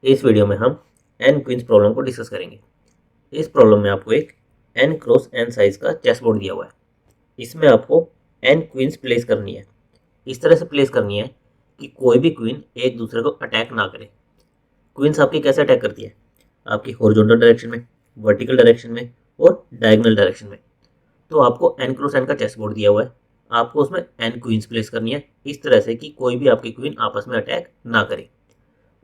इस वीडियो में हम n क्वींस प्रॉब्लम को डिस्कस करेंगे। इस प्रॉब्लम में आपको एक n क्रॉस n साइज का चेस बोर्ड दिया हुआ है। इसमें आपको n क्वींस प्लेस करनी है। इस तरह से प्लेस करनी है कि कोई भी क्वीन एक दूसरे को अटैक ना करे। क्वींस आपकी कैसे अटैक करती है? आपकी हॉरिजॉन्टल डायरेक्शन में, वर्टिकल डायरेक्शन में और डायगोनल डायरेक्शन में। तो आपको n क्रॉस n का चेस बोर्ड दिया हुआ है, आपको उसमें n क्वींस प्लेस करनी है इस तरह से कि कोई भी आपकी क्वीन आपस में अटैक ना करे।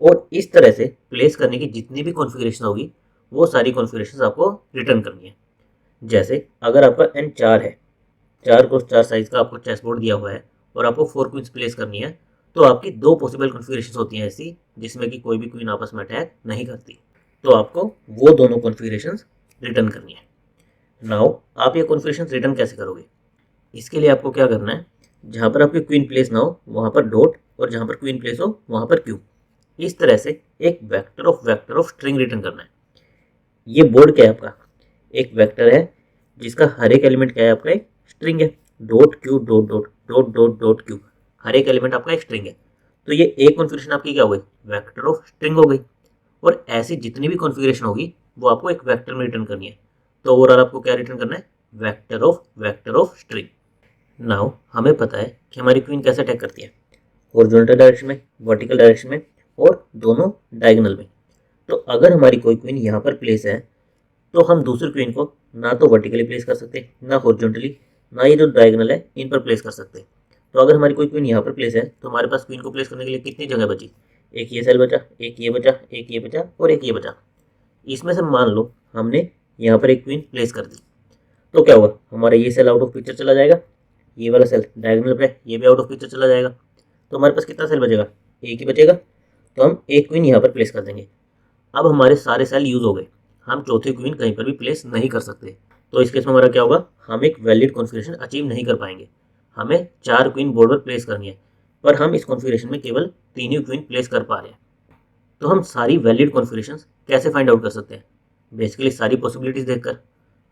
और इस तरह से प्लेस करने की जितनी भी कॉन्फ़िगरेशन होगी वो सारी कॉन्फ़िगरेशंस आपको रिटर्न करनी है। जैसे अगर आपका n 4 है, 4x4 साइज का आपको चेस बोर्ड दिया हुआ है और आपको 4 क्वींस प्लेस करनी है, तो आपकी दो पॉसिबल कॉन्फ़िगरेशंस होती हैं ऐसी जिसमें कि कोई भी क्वीन आपस में अटैक नहीं करती। तो आपको वो दोनों कॉन्फ़िगरेशंस रिटर्न करनी है। नाउ आप ये कॉन्फ़िगरेशंस रिटर्न कैसे करोगे? इसके लिए आपको क्या करना है, जहाँ पर आपकी क्वीन प्लेस ना हो वहाँ पर डॉट और जहाँ पर क्वीन प्लेस हो वहाँ पर क्यू। इस तरह से एक वेक्टर ऑफ स्ट्रिंग रिटर्न करना है। ये बोर्ड क्या है आपका? एक वेक्टर है जिसका हर एक एलिमेंट क्या है आपका? एक स्ट्रिंग है। Dot Q dot dot dot dot dot Q, हर एक एलिमेंट आपका एक स्ट्रिंग है। तो ये एक कॉन्फ़िगरेशन आपकी क्या हो गई? वेक्टर ऑफ स्ट्रिंग हो गई। और ऐसी जितनी भी कॉन्फ़िगरेशन होगी वो आपको एक वेक्टर में रिटर्न करनी है। तो ओवरऑल आपको क्या रिटर्न करना है? Vector of string. नाउ हमें पता है कि हमारी क्वीन कैसे अटैक करती है, हॉरिजॉन्टल डायरेक्शन में, वर्टिकल डायरेक्शन में और दोनों डायगोनल में। तो अगर हमारी कोई क्वीन यहाँ पर प्लेस है तो हम दूसरी क्वीन को ना तो वर्टिकली प्लेस कर सकते, ना हॉरिजॉन्टली, ना ये जो डायगोनल है इन पर प्लेस कर सकते। तो अगर हमारी कोई क्वीन यहाँ पर प्लेस है तो हमारे पास क्वीन को प्लेस करने के लिए कितनी जगह बची? एक ये सेल बचा, एक ये बचा, एक ये बचा और एक ये बचा। इसमें से मान लो हमने यहाँ पर एक क्वीन प्लेस कर दी, तो क्या होगा? हमारा ये सेल आउट ऑफ पिक्चर चला जाएगा, ये वाला सेल डायगोनल पे ये भी आउट ऑफ पिक्चर चला जाएगा। तो हमारे पास कितना सेल बचेगा? एक ही बचेगा। तो हम एक क्वीन यहाँ पर प्लेस कर देंगे। अब हमारे सारे सेल यूज हो गए, हम चौथी क्वीन कहीं पर भी प्लेस नहीं कर सकते। तो इस केस में हमारा क्या होगा? हम एक वैलिड कॉन्फ़िगरेशन अचीव नहीं कर पाएंगे। हमें 4 क्वीन बोर्ड पर प्लेस करनी है, पर हम इस कॉन्फ़िगरेशन में केवल 3 ही क्वीन प्लेस कर पा रहे हैं। तो हम सारी वैलिड कॉन्फ़िगरेशन कैसे फाइंड आउट कर सकते हैं? बेसिकली सारी पॉसिबिलिटीज़ देखकर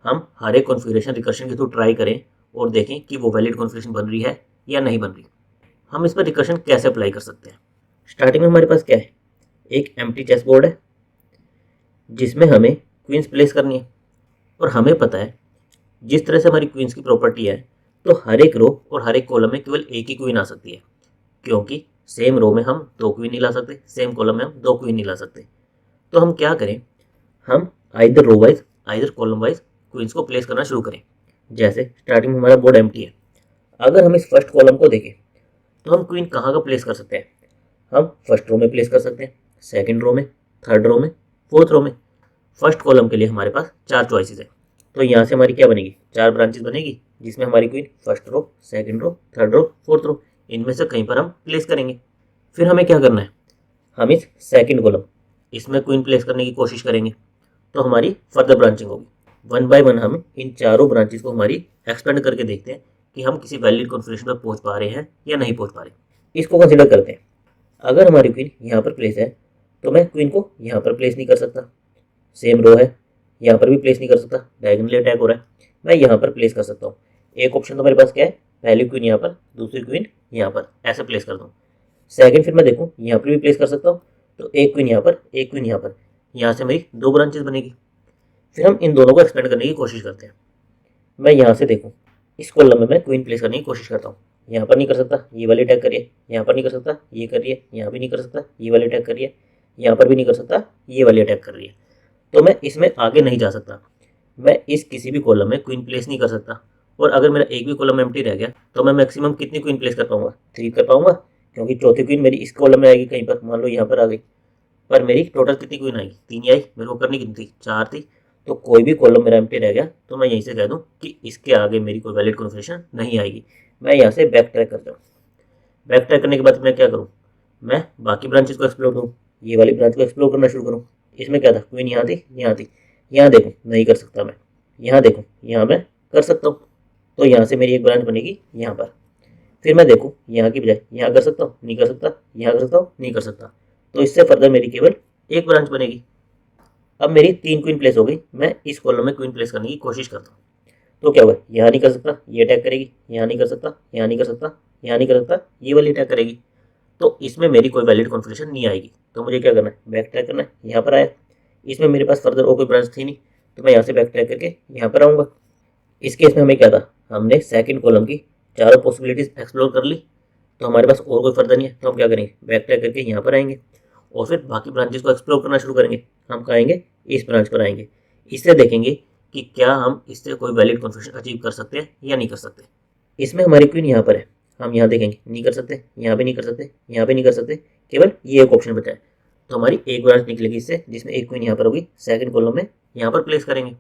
हम हर एक कॉन्फ़िगरेशन रिकर्शन के थ्रू ट्राई करें और देखें कि वो वैलिड कॉन्फ़िगरेशन बन रही है या नहीं बन रही। हम इस पर रिकर्शन कैसे अप्लाई कर सकते हैं? स्टार्टिंग में हमारे पास क्या है? एक एम्प्टी चेस बोर्ड है जिसमें हमें क्वींस प्लेस करनी है। और हमें पता है जिस तरह से हमारी क्वींस की प्रॉपर्टी है, तो हर एक रो और हर एक कॉलम में केवल एक ही क्वीन आ सकती है, क्योंकि सेम रो में हम 2 क्वीन नहीं ला सकते, सेम कॉलम में हम 2 क्वीन नहीं ला सकते। तो हम क्या करें? हम either row wise either column wise queens को प्लेस करना शुरू करें। जैसे स्टार्टिंग में हमारा बोर्ड एम्प्टी है, अगर हम इस फर्स्ट कॉलम को देखें तो हम क्वीन कहाँ का प्लेस कर सकते हैं? हम फर्स्ट रो में प्लेस कर सकते हैं, सेकंड रो में, थर्ड रो में, फोर्थ रो में। फर्स्ट कॉलम के लिए हमारे पास 4 चॉइसेस है। तो यहाँ से हमारी क्या बनेगी? 4 ब्रांचेस बनेगी जिसमें हमारी queen first row, second row, third row, fourth row, इनमें से कहीं पर हम प्लेस करेंगे। फिर हमें क्या करना है? हम इस सेकंड कॉलम इसमें क्वीन प्लेस करने की कोशिश करेंगे, तो हमारी फर्दर ब्रांचिंग होगी। वन बाय वन हम इन चारों ब्रांचेस को हमारी एक्सपेंड करके देखते हैं कि हम किसी वैलिड कॉन्फ़िगरेशन पर पहुंच पा रहे हैं या नहीं पहुंच पा रहे। इसको कंसिडर करते हैं। अगर हमारी क्वीन यहाँ पर प्लेस है तो मैं क्वीन को यहाँ पर प्लेस नहीं कर सकता, सेम रो है, यहाँ पर भी प्लेस नहीं कर सकता, डायगोनली अटैक हो रहा है। मैं यहाँ पर प्लेस कर सकता हूँ। एक ऑप्शन तो मेरे पास क्या है? पहली क्वीन यहाँ पर, दूसरी क्वीन यहाँ पर, ऐसे प्लेस कर दूँ। सेकंड फिर मैं देखूँ यहाँ पर भी प्लेस कर सकता हूँ, तो एक क्वीन यहाँ पर, एक क्वीन यहाँ पर, यहाँ से मेरी 2 ब्रांचेस बनेगी। फिर हम इन दोनों को एक्सपेंड करने की कोशिश करते हैं। मैं यहाँ से देखूँ, इस कॉलम में मैं क्वीन प्लेस करने की कोशिश करता हूँ। यहाँ पर नहीं कर सकता, ये वाली अटैक करिए, यहाँ पर नहीं कर सकता, ये करिए, यहाँ भी नहीं कर सकता, ये वाली अटैक करिए, यहाँ पर भी नहीं कर सकता, ये वाली अटैक कर रही है। तो मैं इसमें आगे नहीं जा सकता। मैं इस किसी भी कॉलम में क्वीन प्लेस नहीं कर सकता। और अगर मेरा एक भी कॉलम एम्प्टी रह गया तो मैं मैक्सिमम कितनी क्वीन प्लेस कर पाऊंगा? 3 कर पाऊंगा, क्योंकि चौथी क्वीन मेरी इस कॉलम में आएगी कहीं पर, मान लो यहाँ पर आ गई। पर मेरी टोटल कितनी क्वीन आई? 3 ही आई। मेरे को करनी कितनी थी? 4 थी। तो कोई भी कॉलम मेरा एम्प्टी रह गया तो मैं यहीं से कह दूँ कि इसके आगे मेरी कोई वैलिड कॉन्फ़िगरेशन नहीं आएगी। मैं यहाँ से बैक ट्रैक करता हूँ। बैक ट्रैक करने के बाद मैं क्या करूँ? मैं बाकी ब्रांचेस को एक्सप्लोर करूँ, ये वाली ब्रांच को एक्सप्लोर करना शुरू करूँ। इसमें क्या था? क्वीन यहाँ थी, यहाँ थी, यहाँ देखूँ नहीं कर सकता मैं, यहाँ देखूँ यहाँ मैं कर सकता हूँ। तो यहाँ से मेरी एक ब्रांच बनेगी यहाँ पर। फिर मैं देखूँ यहाँ की बजाय यहाँ कर सकता हूँ, नहीं कर सकता, यहाँ कर सकता हूँ, नहीं कर सकता। तो इससे फर्दर मेरी केवल एक ब्रांच बनेगी। अब मेरी 3 क्वीन प्लेस हो गई। मैं इस कॉलम में क्वीन प्लेस करने की कोशिश करता हूँ, तो क्या होगा? यहाँ नहीं कर सकता, ये अटैक करेगी, यहाँ नहीं कर सकता, यहाँ नहीं कर सकता, यहाँ नहीं कर सकता, ये वाली अटैक करेगी। तो इसमें मेरी कोई वैलिड कॉन्फ़िगरेशन नहीं आएगी। तो मुझे क्या करना है, बैक ट्रैक करना है। यहाँ पर आया, इसमें मेरे पास फर्दर और कोई ब्रांच थी नहीं, तो मैं यहाँ से बैक ट्रैक करके यहाँ पर आऊँगा। इस केस में हमें क्या था, हमने सेकंड कॉलम की चारों पॉसिबिलिटीज एक्सप्लोर कर ली, तो हमारे पास और कोई फर्दर नहीं है। तो हम क्या करेंगे, बैक ट्रैक करके यहाँ पर आएंगे और फिर बाकी ब्रांचेस को एक्सप्लोर करना शुरू करेंगे। हम कहाँ आएंगे, इस ब्रांच पर आएंगे। इससे देखेंगे कि क्या हम इससे कोई वैलिड कॉन्फ़िगरेशन अचीव कर सकते हैं या नहीं कर सकते। इसमें हमारी क्वीन यहाँ पर है, हम यहाँ देखेंगे नहीं कर सकते, यहाँ पे नहीं कर सकते, यहाँ पे नहीं कर सकते, केवल ये एक ऑप्शन बचा है। तो हमारी एक ब्रांच निकलेगी इससे, जिसमें एक क्वीन यहाँ पर होगी, सेकंड कॉलम में यहाँ पर प्लेस करेंगे।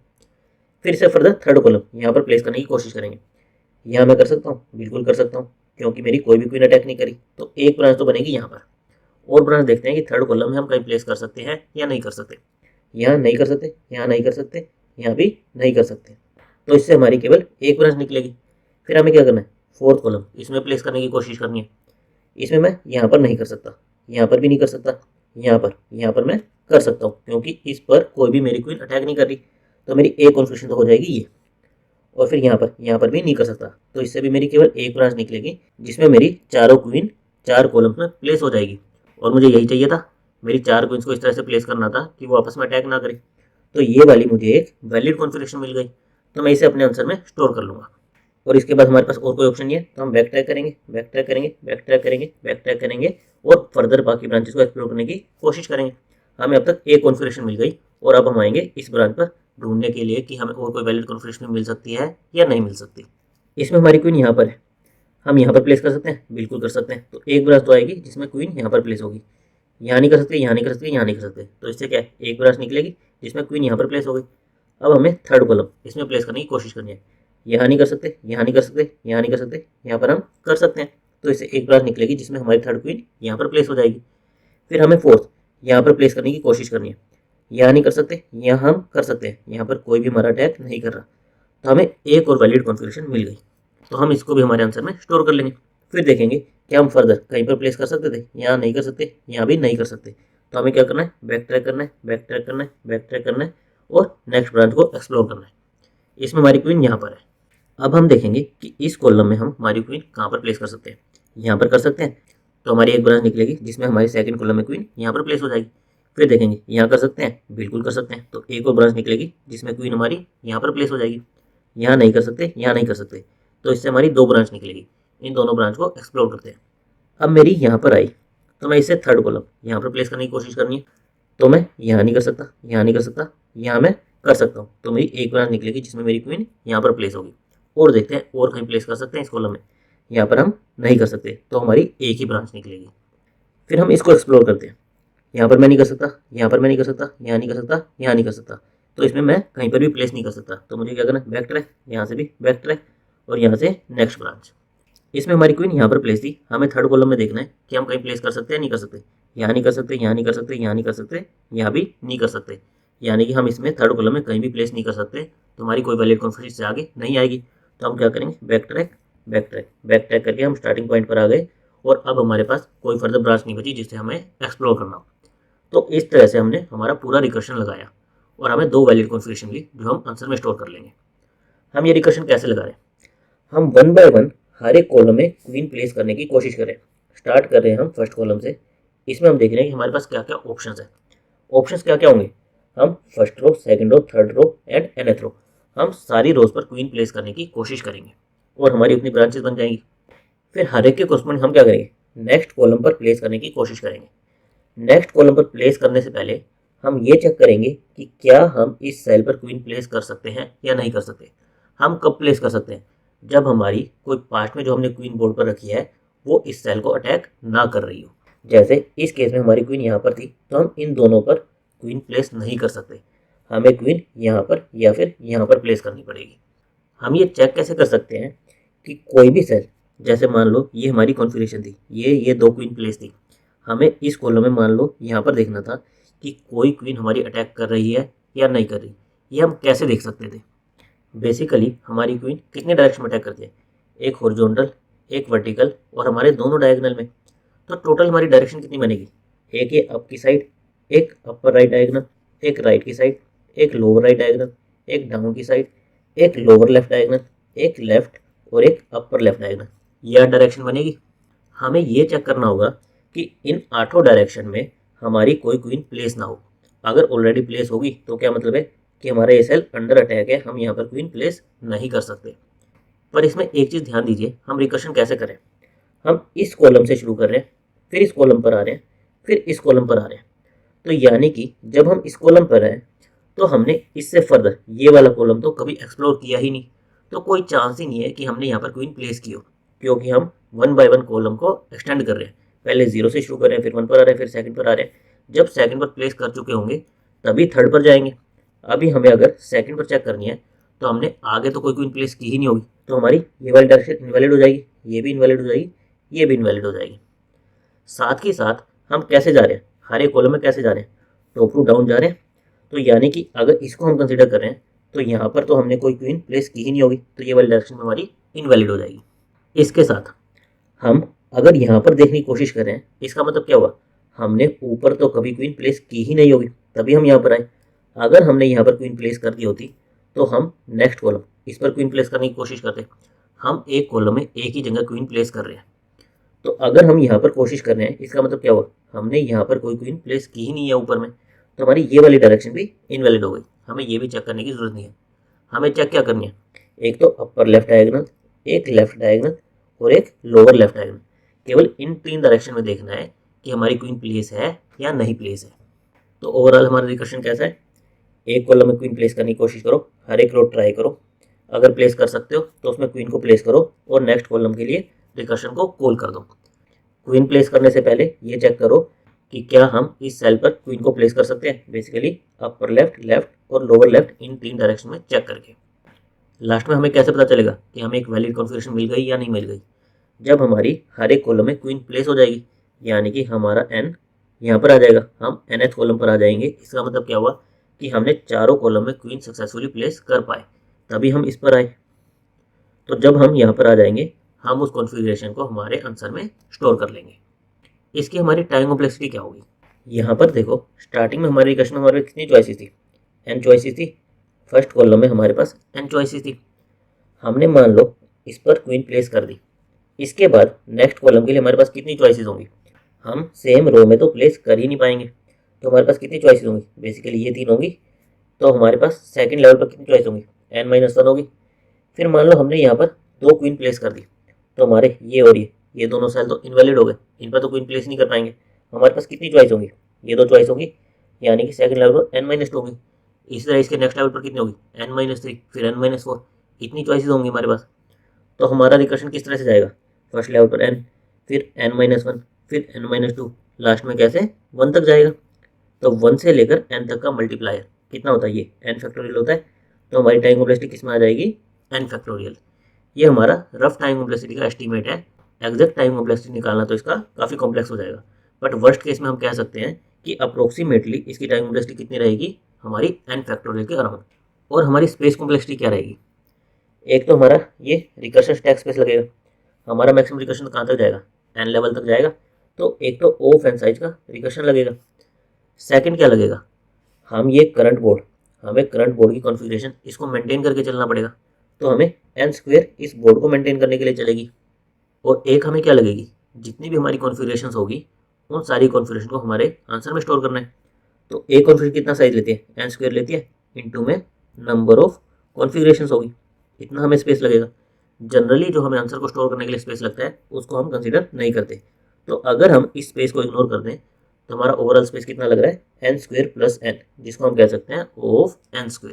फिर से फर्दर थर्ड कॉलम यहाँ पर प्लेस करने की कोशिश करेंगे। यहाँ मैं कर सकता हूँ, बिल्कुल कर सकता हूँ, क्योंकि मेरी कोई भी क्वीन अटैक नहीं करी। तो एक ब्रांच तो बनेगी यहाँ पर। और ब्रांच देखते हैं कि थर्ड कॉलम में हम कहीं प्लेस कर सकते हैं या नहीं कर सकते। यहाँ नहीं कर सकते, यहाँ नहीं कर सकते, यहाँ भी नहीं कर सकते। तो इससे हमारी केवल एक ब्रांच निकलेगी। फिर हमें क्या करना है, फोर्थ कॉलम इसमें प्लेस करने की कोशिश करनी है। इसमें मैं यहाँ पर नहीं कर सकता, यहाँ पर भी नहीं कर सकता, यहाँ पर मैं कर सकता हूँ, क्योंकि इस पर कोई भी मेरी क्वीन अटैक नहीं कर रही। तो मेरी एक कॉन्फ़िगरेशन तो हो जाएगी ये। और फिर यहाँ पर भी नहीं कर सकता, तो इससे भी मेरी केवल एक ब्रांच निकलेगी, जिसमें मेरी चारों क्वीन चार कॉलम्स में प्लेस हो जाएगी। और मुझे यही चाहिए था, मेरी चार क्वींस को इस तरह से प्लेस करना था कि वो आपस में अटैक ना करे। तो ये वाली मुझे एक वैलिड कॉन्फ़िगरेशन मिल गई, तो मैं इसे अपने आंसर में स्टोर कर लूँगा। और इसके बाद हमारे पास और कोई ऑप्शन नहीं है, तो हम बैक ट्रैक करेंगे, बैक ट्रैक करेंगे, बैक ट्रैक करेंगे, बैक ट्रैक करेंगे और फर्दर बाकी ब्रांचेस को एक्सप्लोर करने की कोशिश करेंगे। हमें अब तक एक कॉन्फ़िगरेशन मिल गई और अब हम आएंगे इस ब्रांच पर ढूंढने के लिए कि हमें और कोई वैलिड कॉन्फ़िगरेशन मिल सकती है या नहीं मिल सकती। इसमें हमारी क्वीन यहाँ पर है, हम यहाँ पर प्लेस कर सकते हैं, बिल्कुल कर सकते हैं। तो एक ब्रांच तो आएगी जिसमें क्वीन यहाँ पर प्लेस होगी। यहाँ नहीं कर सकते, यहाँ नहीं कर सकते, यहाँ नहीं कर सकते, तो इससे क्या है, एक ब्रांच निकलेगी जिसमें क्वीन यहाँ पर प्लेस हो गई। अब हमें थर्ड कॉलम इसमें प्लेस करने की कोशिश करनी है। यहाँ नहीं कर सकते, यहाँ नहीं कर सकते, यहाँ नहीं कर सकते, यहाँ पर हम कर सकते हैं, तो इससे एक ब्रांच निकलेगी जिसमें हमारी थर्ड क्वीन यहाँ पर प्लेस हो जाएगी। फिर हमें फोर्थ यहाँ पर प्लेस करने की कोशिश करनी है। यहाँ नहीं कर सकते, यहाँ हम कर सकते हैं, यहाँ पर कोई भी हमारा अटैक नहीं कर रहा। तो हमें एक और वैलिड कॉन्फ़िगरेशन मिल गई, तो हम इसको भी हमारे आंसर में स्टोर कर लेंगे। फिर देखेंगे कि हम फर्दर कहीं पर प्लेस कर सकते थे, यहाँ नहीं कर सकते, यहाँ भी नहीं कर सकते। तो हमें क्या करना है, बैक ट्रैक करना है, बैक ट्रैक करना है, बैक ट्रैक करना है और नेक्स्ट ब्रांच को एक्सप्लोर करना है। इसमें हमारी क्वीन यहाँ पर है। अब हम देखेंगे कि इस कॉलम में हम हमारी क्वीन कहाँ पर प्लेस कर सकते हैं। यहाँ पर कर सकते हैं, तो हमारी एक ब्रांच निकलेगी जिसमें हमारी सेकंड कॉलम में क्वीन यहाँ पर प्लेस हो जाएगी। फिर देखेंगे यहाँ कर सकते हैं, बिल्कुल कर सकते हैं, तो एक और ब्रांच निकलेगी जिसमें क्वीन हमारी यहाँ पर प्लेस हो जाएगी। यहाँ नहीं कर सकते, यहाँ नहीं कर सकते, तो इससे हमारी दो ब्रांच निकलेगी। इन दोनों ब्रांच को एक्सप्लोर करते हैं। अब मेरी यहाँ पर आई, तो मैं इसे थर्ड कॉलम यहाँ पर प्लेस करने की कोशिश करनी है। तो मैं यहाँ नहीं कर सकता, यहाँ नहीं कर सकता, यहाँ मैं कर सकता हूँ, तो मेरी एक ब्रांच निकलेगी जिसमें मेरी क्वीन यहाँ पर प्लेस होगी। और देखते हैं और कहीं प्लेस कर सकते हैं इस कॉलम में, यहाँ पर हम नहीं कर सकते, तो हमारी एक ही ब्रांच निकलेगी। फिर हम इसको एक्सप्लोर करते हैं। यहाँ पर मैं नहीं कर सकता, यहाँ पर मैं नहीं कर सकता, यहाँ नहीं कर सकता, यहाँ नहीं कर सकता, तो इसमें मैं कहीं पर भी प्लेस नहीं कर सकता। तो मुझे क्या करना है, बैक ट्रैक, यहाँ से भी बैक ट्रैक और यहाँ से नेक्स्ट ब्रांच। इसमें हमारी क्वीन यहाँ पर प्लेस थी, हमें थर्ड कॉलम में देखना है कि हम कहीं प्लेस कर सकते हैं नहीं कर सकते। यहाँ नहीं कर सकते, यहाँ नहीं कर सकते, यहाँ नहीं कर सकते, यहाँ भी नहीं कर सकते, यानी कि हम इसमें थर्ड कॉलम में कहीं भी प्लेस नहीं कर सकते, तो हमारी कोई वैलिड कॉन्फ़िगरेशन से आगे नहीं आएगी। तो हम क्या करेंगे, back track, back track, back track करके हम स्टार्टिंग पॉइंट पर आ गए और अब हमारे पास कोई फर्दर ब्रांच नहीं बची जिसे हमें एक्सप्लोर करना हो। तो इस तरह से हमने हमारा पूरा रिकर्शन लगाया और हमें दो वैलिड कॉन्फ़िगरेशन मिली जो हम आंसर में स्टोर कर लेंगे। हम ये रिकर्शन कैसे लगा रहे हैं, हम वन बाय वन हर एक कॉलम में क्वीन प्लेस करने की कोशिश करें। स्टार्ट कर रहे हैं हम फर्स्ट कॉलम से। इसमें हम देख रहे हैं कि हमारे पास क्या क्या ऑप्शंस है। ऑप्शंस क्या क्या होंगे, हम first row, second row, third row and nth row, हम सारी रोज पर क्वीन प्लेस करने की कोशिश करेंगे और हमारी उतनी ब्रांचेस बन जाएंगी। फिर हर एक के कॉरस्पॉन्डिंग हम क्या करेंगे, नेक्स्ट कॉलम पर प्लेस करने की कोशिश करेंगे। नेक्स्ट कॉलम पर प्लेस करने से पहले हम ये चेक करेंगे कि क्या हम इस सेल पर क्वीन प्लेस कर सकते हैं या नहीं कर सकते। हम कब प्लेस कर सकते हैं, जब हमारी कोई पास्ट में जो हमने क्वीन बोर्ड पर रखी है वो इस सेल को अटैक ना कर रही हो। जैसे इस केस में हमारी क्वीन यहाँ पर थी, तो हम इन दोनों पर क्वीन प्लेस नहीं कर सकते, हमें क्वीन यहाँ पर या फिर यहाँ पर प्लेस करनी पड़ेगी। हम ये चेक कैसे कर सकते हैं कि कोई भी सेल, जैसे मान लो ये हमारी कॉन्फ़िगरेशन थी, ये दो क्वीन प्लेस थी, हमें इस कॉलम में मान लो यहाँ पर देखना था कि कोई क्वीन हमारी अटैक कर रही है या नहीं कर रही। ये हम कैसे देख सकते थे, बेसिकली हमारी क्वीन कितने डायरेक्शन में अटैक करती है, एक हॉरिजॉन्टल, एक वर्टिकल और हमारे दोनों डायगोनल में। तो टोटल हमारी डायरेक्शन कितनी बनेगी, एक ये अप की साइड, एक अपर राइट डायगोनल, एक राइट की साइड, एक लोअर राइट डायगोनल, एक डाउन की साइड, एक लोअर लेफ्ट डायगोनल, एक लेफ्ट और एक अपर लेफ्ट डायगोनल। यह डायरेक्शन बनेगी। हमें ये चेक करना होगा कि इन 8 डायरेक्शन में हमारी कोई क्वीन प्लेस ना हो। अगर ऑलरेडी प्लेस होगी तो क्या मतलब है कि हमारा ये सेल अंडर अटैक है, हम यहाँ पर क्वीन प्लेस नहीं कर सकते। पर इसमें एक चीज़ ध्यान दीजिए, हम रिकर्शन कैसे करें। हम इस कॉलम से शुरू कर रहे हैं, फिर इस कॉलम पर आ रहे हैं, फिर इस कॉलम पर आ रहे हैं। तो यानी कि जब हम इस कॉलम पर आए तो हमने इससे फर्दर ये वाला कॉलम तो कभी एक्सप्लोर किया ही नहीं, तो कोई चांस ही नहीं है कि हमने यहाँ पर क्वीन प्लेस की हो, क्योंकि हम 1 बाय 1 कॉलम को एक्सटेंड कर रहे हैं। पहले 0 से शुरू कर रहे हैं, फिर 1 पर आ रहे हैं, फिर सेकंड पर आ रहे हैं। जब सेकंड पर प्लेस कर चुके होंगे तभी थर्ड पर जाएंगे। अभी हमें अगर सेकंड पर चेक करनी है तो हमने आगे तो कोई क्वीन प्लेस की ही नहीं होगी, तो हमारी ये वाली डायरेक्शन इनवैलिड हो जाएगी, ये भी इनवैलिड हो जाएगी, ये भी इनवैलिड हो जाएगी। साथ ही साथ हम कैसे जा रहे हैं, हर एक कॉलम में कैसे जा रहे हैं, टॉप टू डाउन जा रहे हैं। तो यानी कि अगर इसको हम कंसीडर कर रहे हैं तो यहाँ पर तो हमने कोई क्वीन प्लेस की ही नहीं होगी, तो ये वाली डायरेक्शन में हमारी इनवैलिड हो जाएगी। इसके साथ हम अगर यहाँ पर देखने की कोशिश कर रहे हैं, इसका मतलब क्या हुआ, हमने ऊपर तो कभी क्वीन प्लेस की ही नहीं होगी, तभी हम यहाँ पर आए। अगर हमने यहाँ पर क्वीन प्लेस कर दी होती तो हम नेक्स्ट कॉलम इस पर क्वीन प्लेस करने की कोशिश करते। हम एक कॉलम में एक ही जगह क्वीन प्लेस कर रहे हैं, तो अगर हम यहाँ पर कोशिश कर रहे हैं इसका मतलब क्या हुआ, हमने यहाँ पर कोई क्वीन प्लेस की ही नहीं है ऊपर में, तो हमारी ये वाली डायरेक्शन भी इनवैलिड हो गई। हमें ये भी चेक करने की जरूरत नहीं है। हमें चेक क्या करनी है, एक तो अपर लेफ्ट डायगोनल, एक लेफ्ट डायगोनल और एक लोअर लेफ्ट डायगोनल। केवल इन 3 डायरेक्शन में देखना है कि हमारी क्वीन प्लेस है या नहीं प्लेस है। तो ओवरऑल हमारा रिकर्शन कैसा है, एक कॉलम में क्वीन प्लेस करने की कोशिश करो, हर एक रो ट्राई करो, अगर प्लेस कर सकते हो तो उसमें क्वीन को प्लेस करो और नेक्स्ट कॉलम के लिए रिकर्शन को कॉल कर दो। क्वीन प्लेस करने से पहले ये चेक करो कि क्या हम इस सेल पर क्वीन को प्लेस कर सकते हैं, बेसिकली अपर लेफ्ट, लेफ्ट और लोअर लेफ्ट, इन 3 डायरेक्शन में चेक करके। लास्ट में हमें कैसे पता चलेगा कि हमें एक वैलिड कॉन्फ़िगरेशन मिल गई या नहीं मिल गई, जब हमारी हर एक कॉलम में क्वीन प्लेस हो जाएगी, यानी कि हमारा एन यहाँ पर आ जाएगा, हम nth कॉलम पर आ जाएंगे। इसका मतलब क्या हुआ कि हमने चारों कॉलम में क्वीन सक्सेसफुली प्लेस कर पाए, तभी हम इस पर आए। तो जब हम यहाँ पर आ जाएंगे हम उस कॉन्फ़िगरेशन को हमारे आंसर में स्टोर कर लेंगे। इसकी हमारी टाइम कॉम्प्लेक्सिटी क्या होगी, यहाँ पर देखो स्टार्टिंग में हमारे रिकर्शन में हमारे पास कितनी चॉइसेस थी, n चॉइसेस थी। फर्स्ट कॉलम में हमारे पास n चॉइसेस थी। हमने मान लो इस पर क्वीन प्लेस कर दी, इसके बाद नेक्स्ट कॉलम के लिए हमारे पास कितनी चॉइसेस होंगी, हम सेम रो में तो प्लेस कर ही नहीं पाएंगे, तो हमारे पास कितनी चॉइसेस होंगी, बेसिकली ये 3 होंगी। तो हमारे पास सेकंड लेवल पर कितनी चॉइस होंगी, n-1 होगी। फिर मान लो हमने यहाँ पर 2 क्वीन प्लेस कर दी, तो हमारे ये और ये दोनों सेल तो इनवैलिड हो गए, इन पर तो क्वीन प्लेस नहीं कर पाएंगे। हमारे पास कितनी चॉइस होंगी, ये 2 चॉइस होगी, यानी कि सेकंड लेवल पर n-2 होगी। इसी तरह इसके नेक्स्ट लेवल पर कितनी होगी, n-3, फिर n-4, इतनी चॉइसेस होंगी हमारे पास। तो हमारा रिकर्शन किस तरह से जाएगा, फर्स्ट लेवल पर n, फिर n-1, फिर n-2, लास्ट में कैसे 1 तक जाएगा। तो 1 से लेकर n तक का मल्टीप्लायर कितना होता है, ये n फैक्टोरियल होता है। तो हमारी टाइम कॉम्प्लेक्सिटी किस में आ जाएगी, n फैक्टोरियल। ये हमारा रफ टाइम कॉम्प्लेक्सिटी का एस्टीमेट है। एग्जैक्ट टाइम कॉम्प्लेक्सिटी निकालना तो इसका काफ़ी कॉम्प्लेक्स हो जाएगा, बट वर्स्ट केस में हम कह सकते हैं कि अप्रोक्सीमेटली इसकी टाइम कॉम्प्लेक्सिटी कितनी रहेगी, हमारी n फैक्टोरियल के अराउंड। और हमारी स्पेस कॉम्प्लेक्सिटी क्या रहेगी, एक तो हमारा ये रिकर्शन स्टैक स्पेस लगेगा, हमारा मैक्सिमम रिकर्शन कहाँ तक जाएगा, n लेवल तक जाएगा। तो एक तो O ऑफ n साइज का रिकर्शन लगेगा। सेकंड क्या लगेगा, हम ये करंट बोर्ड, हमें करंट बोर्ड की कॉन्फ़िगरेशन इसको मेंटेन करके चलना पड़ेगा, तो हमें n² इस बोर्ड को मेंटेन करने के लिए चलेगी। और एक हमें क्या लगेगी, जितनी भी हमारी कॉन्फ़िगरेशंस होगी उन सारी कॉन्फ़िगरेशन को हमारे आंसर में स्टोर करना है। तो एक कॉन्फ़िगरेशन कितना साइज लेती है, n² लेती है, इनटू में नंबर ऑफ कॉन्फ़िगरेशंस होगी, इतना हमें स्पेस लगेगा। जनरली जो हमें आंसर को स्टोर करने के लिए स्पेस लगता है उसको हम कंसिडर नहीं करते। तो अगर हम इस स्पेस को इग्नोर कर दें तो हमारा ओवरऑल स्पेस कितना लग रहा है, n² प्लस n, जिसको हम कह सकते हैं O ऑफ n²।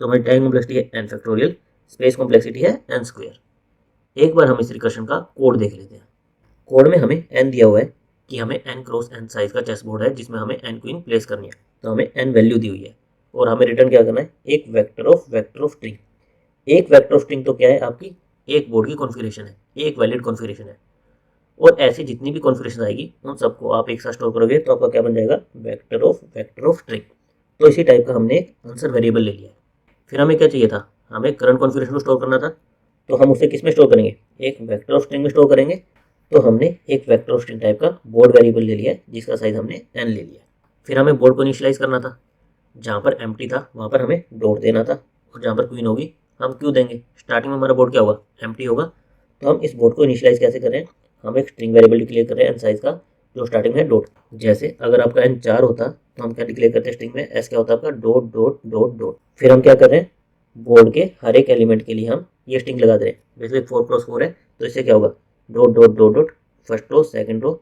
तो हमारी टाइम कॉम्प्लेक्सिटी है n फैक्टोरियल, स्पेस कॉम्प्लेक्सिटी है n²। एक बार हम इस रिकर्शन का कोड देख लेते हैं। कोड में हमें n दिया हुआ है कि हमें n क्रॉस n साइज का चेस बोर्ड है जिसमें हमें n क्वीन प्लेस करनी है, तो हमें n वैल्यू दी हुई है और हमें रिटर्न क्या करना है, एक वेक्टर ऑफ स्ट्रिंग। एक वेक्टर ऑफ स्ट्रिंग तो क्या है, आपकी एक बोर्ड की कॉन्फ़िगरेशन है, एक वैलिड कॉन्फ़िगरेशन है। और ऐसी जितनी भी कॉन्फ़िगरेशन आएगी उन सबको आप एक साथ स्टोर करोगे तो आपका क्या बन जाएगा, वेक्टर ऑफ स्ट्रिंग। तो इसी टाइप का हमने एक आंसर वेरिएबल ले लिया है। फिर हमें क्या चाहिए था, हमें करंट कॉन्फ़िगरेशन को स्टोर करना था, तो हम उसे किस में स्टोर करेंगे, एक वेक्टर ऑफ स्ट्रिंग में स्टोर करेंगे। तो हमने एक वेक्टर ऑफ स्ट्रिंग टाइप का बोर्ड वेरिएबल ले लिया है जिसका साइज हमने n ले लिया। फिर हमें बोर्ड को इनिशियलाइज करना था, जहाँ पर एम्प्टी था वहाँ पर हमें डॉट देना था, और जहाँ पर क्वीन होगी हम क्यों देंगे। स्टार्टिंग में हमारा बोर्ड क्या होगा, एम्प्टी होगा। तो हम इस बोर्ड को इनिशियलाइज कैसे करें, हम एक स्ट्रिंग वेरिएबल डिक्लेयर कर रहे हैं n साइज का, जो स्टार्टिंग में डॉट। जैसे अगर आपका n 4 होता तो हम क्या डिक्लेयर करते हैं स्ट्रिंग में, s क्या होता है आपका डॉट डॉट डॉट डॉट। फिर हम क्या कर रहे हैं, बोर्ड के हर एक एलिमेंट के लिए हम ये स्ट्रिंग लगा दे रहे हैं। बेसिकली 4x4 है तो इससे क्या होगा, dot dot dot dot, first row, second row,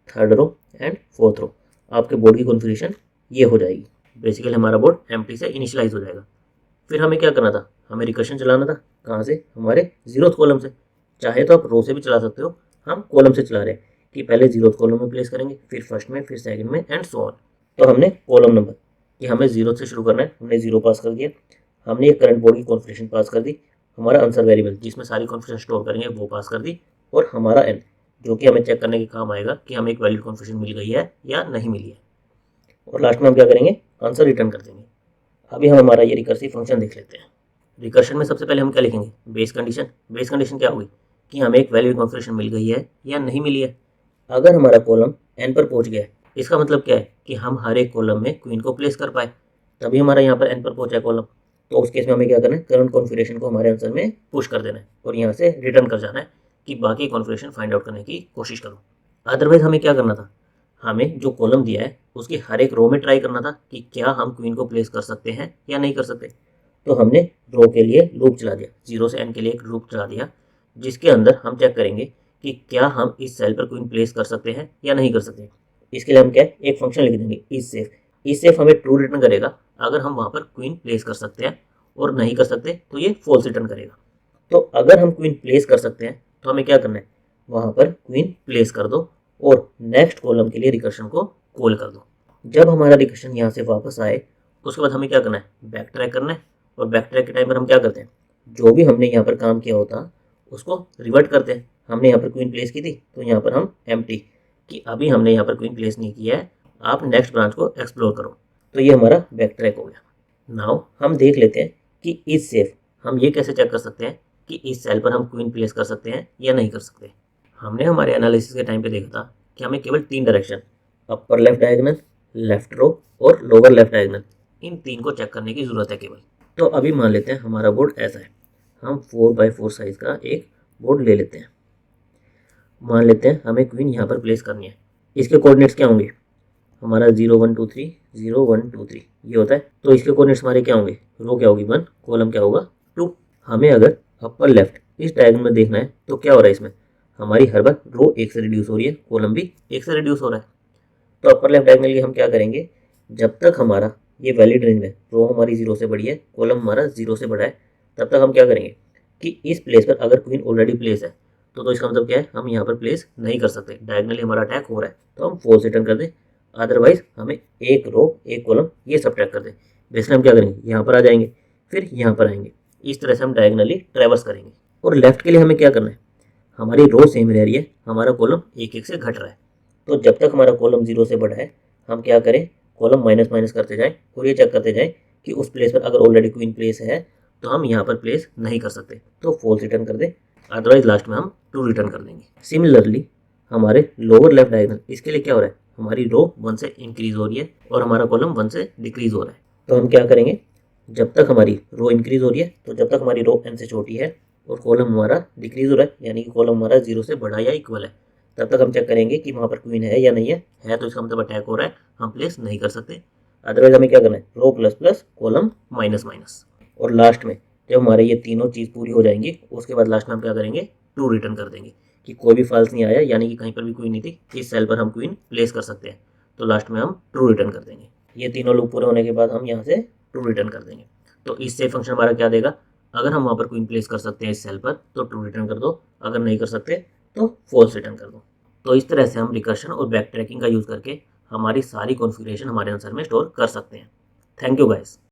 third row and fourth row. आपके बोर्ड की कॉन्फ़िगरेशन ये हो जाएगी। बेसिकली हमारा बोर्ड एम्प्टी से इनिशियलाइज हो जाएगा। फिर हमें क्या करना था, हमें रिकर्शन चलाना था। कहाँ से, हमारे जीरोथ कॉलम से। चाहे तो आप रो से भी चला सकते हो, हम कॉलम से चला रहे हैं कि पहले जीरोथ कॉलम में प्लेस करेंगे, फिर फर्स्ट में, फिर सेकंड में एंड सो ऑन। तो हमने कॉलम नंबर कि हमें जीरो से शुरू करना है, हमने जीरो पास कर दिया। हमने एक करंट बोर्ड की कॉन्फ़िगरेशन पास कर दी, हमारा आंसर वेरिएबल जिसमें सारी कॉन्फ़िगरेशन स्टोर करेंगे वो पास कर दी, और हमारा एन जो कि हमें चेक करने के काम आएगा कि हमें एक वैलिड कॉन्फ़िगरेशन मिल गई है या नहीं मिली है। और लास्ट में हम क्या करेंगे, आंसर रिटर्न कर देंगे। अभी हम हमारा ये रिकर्सिव फंक्शन देख लेते हैं। रिकर्शन में सबसे पहले हम क्या लिखेंगे, बेस कंडीशन। बेस कंडीशन क्या होगी कि हमें एक वैलिड कॉन्फ़िगरेशन मिल गई है या नहीं मिली है। अगर हमारा कॉलम एन पर पहुंच गया है, इसका मतलब क्या है कि हम हर एक कॉलम में क्वीन को प्लेस कर पाए, तभी हमारा यहाँ पर एन पर पहुंचा है कॉलम। तो उस केस में हमें क्या करना है, करंट कॉन्फ़िगरेशन को हमारे आंसर में पुश कर देना है और यहाँ से रिटर्न कर जाना है कि बाकी कॉन्फ़िगरेशन फाइंड आउट करने की कोशिश करो। अदरवाइज हमें क्या करना था, हमें जो कॉलम दिया है उसकी हर एक रो में ट्राई करना था कि क्या हम क्वीन को प्लेस कर सकते हैं या नहीं कर सकते। तो हमने रो के लिए लूप चला दिया, 0 से n के लिए एक लूप चला दिया, जिसके अंदर हम चेक करेंगे कि क्या हम इस सेल पर क्वीन प्लेस कर सकते हैं या नहीं कर सकते। इसके लिए हम क्या एक फंक्शन लिख देंगे, इस सेफ। इस सेफ हमें ट्रू रिटर्न करेगा अगर हम वहाँ पर क्वीन प्लेस कर सकते हैं, और नहीं कर सकते तो ये फॉल्स रिटर्न करेगा। तो अगर हम क्वीन प्लेस कर सकते हैं तो हमें क्या करना है, वहाँ पर क्वीन प्लेस कर दो और नेक्स्ट कॉलम के लिए रिकर्शन को कॉल कर दो। जब हमारा रिकर्शन यहाँ से वापस आए उसके बाद हमें क्या करना है, बैक ट्रैक करना है। और बैक ट्रैक के टाइम पर हम क्या करते हैं, जो भी हमने यहाँ पर काम किया होता उसको रिवर्ट करते हैं। हमने यहाँ पर क्वीन प्लेस की थी तो यहाँ पर हम एम्प्टी कि अभी हमने यहाँ पर क्वीन प्लेस नहीं किया है, आप नेक्स्ट ब्रांच को एक्सप्लोर करो। तो ये हमारा बैक ट्रैक हो गया। नाउ हम देख लेते हैं कि इस सेफ हम ये कैसे चेक कर सकते हैं कि इस सेल पर हम क्वीन प्लेस कर सकते हैं या नहीं कर सकते। हमने हमारे एनालिसिस के टाइम पे देखा था कि हमें केवल 3 direction, upper left diagonal, left row और लोअर लेफ्ट डायगोनल, इन 3 को चेक करने की ज़रूरत है केवल। तो अभी मान लेते हैं हमारा बोर्ड ऐसा है, हम 4x4 साइज़ का एक बोर्ड ले लेते हैं। मान लेते हैं हमें क्वीन यहाँ पर प्लेस करनी है। इसके कोऑर्डिनेट्स क्या होंगे, हमारा 0 1 2 3 0 1 2 3 ये होता है। तो इसके कोऑर्डिनेट्स हमारे क्या होंगे, रो क्या होगी 1, कॉलम क्या होगा 2। हमें अगर अपर लेफ्ट इस डायगोनल में देखना है तो क्या हो रहा है, इसमें हमारी हर बार रो 1 से रिड्यूस हो रही है, कॉलम भी 1 से रिड्यूस हो रहा है। तो अपर लेफ्ट डायगोनल के हम क्या करेंगे, जब तक हमारा ये वैलिड रेंज में रो हमारी 0 से बड़ी है, कॉलम हमारा 0 से बड़ा है, तब तक हम क्या करेंगे कि इस प्लेस पर अगर क्वीन ऑलरेडी प्लेस है तो इसका मतलब क्या है, हम यहाँ पर प्लेस नहीं कर सकते, डायगोनली हमारा अटैक हो रहा है तो हम फॉल्स रिटर्न कर दें। अदरवाइज हमें एक रो एक कॉलम ये सब ट्रैक कर दें। बेसिकली हम क्या करेंगे, यहाँ पर आ जाएंगे फिर यहाँ पर आएंगे, इस तरह से हम डायगोनली ट्रैवर्स करेंगे। और लेफ्ट के लिए हमें क्या करना है, हमारी रो सेम रह रही है, हमारा कॉलम एक एक से घट रहा है। तो जब तक हमारा कॉलम 0 से बड़ा है हम क्या करें, कॉलम माइनस माइनस करते जाएं और ये चेक करते जाएं कि उस प्लेस पर अगर ऑलरेडी क्वीन प्लेस है तो हम यहाँ पर प्लेस नहीं कर सकते, तो फॉल्स रिटर्न कर दें। अदरवाइज लास्ट में हम ट्रू रिटर्न कर देंगे। सिमिलरली हमारे लोअर लेफ्ट डायगोनल, इसके लिए क्या हो रहा है, हमारी रो 1 से इंक्रीज हो रही है और हमारा कॉलम 1 से डिक्रीज हो रहा है। तो हम क्या करेंगे, जब तक हमारी रो इंक्रीज हो रही है, तो जब तक हमारी रो n से छोटी है और कॉलम हमारा डिक्रीज हो रहा है, यानी कि कॉलम हमारा 0 से बड़ा या इक्वल है, तब तक हम चेक करेंगे कि वहाँ पर क्वीन है या नहीं है तो इसका मतलब अटैक हो रहा है, हम प्लेस नहीं कर सकते। अदरवाइज हमें क्या करना है, row plus plus column minus minus. और लास्ट में जब हमारे ये तीनों चीज़ पूरी हो जाएंगी उसके बाद लास्ट में हम क्या करेंगे, ट्रू रिटर्न कर देंगे कि कोई भी फॉल्स नहीं आया, यानी कि कहीं पर भी क्वीन नहीं थी, इस सेल पर हम क्वीन प्लेस कर सकते हैं। तो लास्ट में हम ट्रू रिटर्न कर देंगे। ये तीनों लूप पूरे होने के बाद हम यहाँ से ट्रू रिटर्न कर देंगे। तो इससे फंक्शन हमारा क्या देगा, अगर हम वहाँ पर क्वीन प्लेस कर सकते हैं इस सेल पर तो ट्रू रिटर्न कर दो, अगर नहीं कर सकते तो फॉल्स रिटर्न कर दो। तो इस तरह से हम रिकर्शन और बैक ट्रैकिंग का यूज़ करके हमारी सारी कॉन्फ़िगरेशन हमारे आंसर में स्टोर कर सकते हैं। Thank you guys.